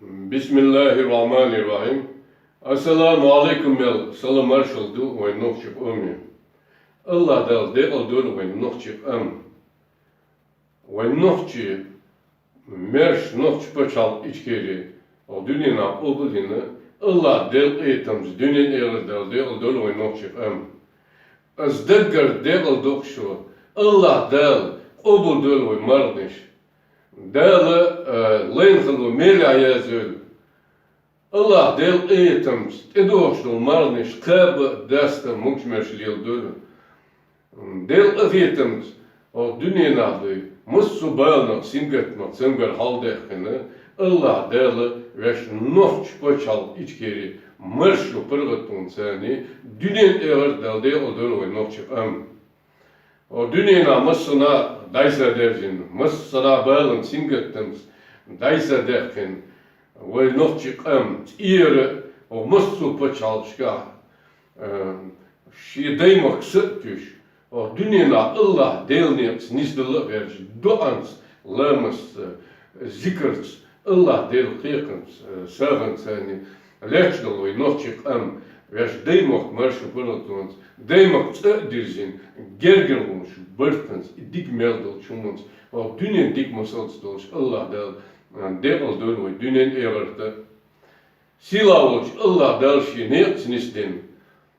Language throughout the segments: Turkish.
Bismillahirrahmanirrahim. Assalamu alaikum yal salam arşaldu ve nokçuk ömü. Allah dal de aldur ve nokçuk ve nokçuk merş nokçuk paçal içkeri o dünyana obulina Allah del etams dünyen eğer dal de aldur ve nokçuk Azdaggar de aldur şu Allah dal obuldur ve marniş dal leynhal ve merayazül Allah del etams edoşul marniş kab dasta mukşmerşliyel dolu del etams o dünyada musu bağlı singetmak sengar haldekine Allah del veş nohç paçal içkeri marşlu pırgıtun seni dünyen eğer del de olur ve nohç o dünyana masına daysa derjin masına bağlı singetams daysa derken ve nohçuk iyere o musu paçalşka şidey maksat düş o dünyada Allah delniyaks nizdala verç duans lamas zikrts Allah del kıyıkans sağın sani leçdal ve nohçuk verç deymak marşı pırlatons deymak dirjin gerger olmuş bırtans dik meldal çumons o dünya dik masalts dolş Allah del Devil dön ve dünen evarte. Silavuç Allah dalşi ne yapsınisten.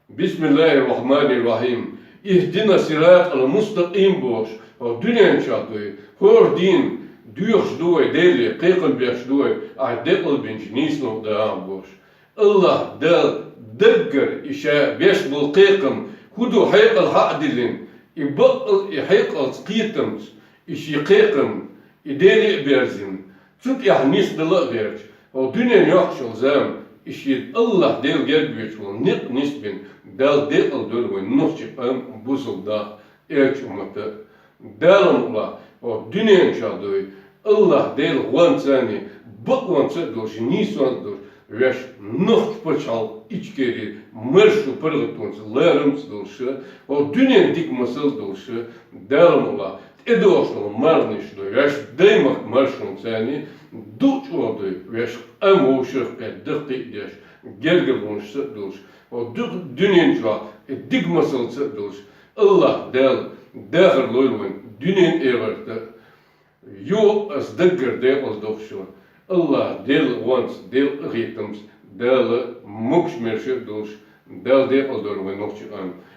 Bismillahirrahmanirrahim. İhdina sırat-ı mustaqim boş. O dünen çatı. Hor din. Düyüş duay deli. Kıykın beş duay. Devil binç nisnok dağım boş. Allah dal degger işe beş bul kıykın. Hudu haykal ha'dilin. İbaqal haykal skiytams. İşi kıykın. İdeli berzin. Çünkü yahnis dala verç. O dünya yok şolzam. İşit Allah del gelbiyeç olan nik nisbin del del aldır ve nohçip buzulda elç umatı. Delamla o dünya çaldığı Allah del vansani bak vansa doş nisan doş veş nohç paçal içkeri mırşı pırgıtons larımız dolşı o dünya dik masal dolşı delamla edoşlu marnişlu veş deymak marşun sani duç oldu veş emoşuk dıkti deş gergelonşsa dolş o dünyenca dik masalsa dolş Allah del dağır loyun dünyen evarte yo as dagger de az dolşu Allah del wants del ritms del mukşmerşe dolş del de aldır ve nokçu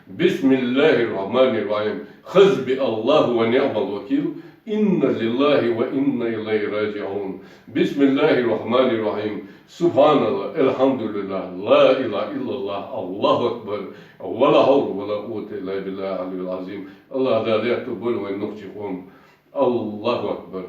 Bismillahirrahmanirrahim. Hazbi Allah ve ni'mal vekil. İnna lillahi ve inna ileyhi raciun. Bismillahirrahmanirrahim. Subhanallah, elhamdülillah, la ilahe illallah, Allahu Akbar. Ve la havlu ve la kuvvete illa billahi aliyyil azim. Allah da yatubul ve nukçikum. Allahu Akbar.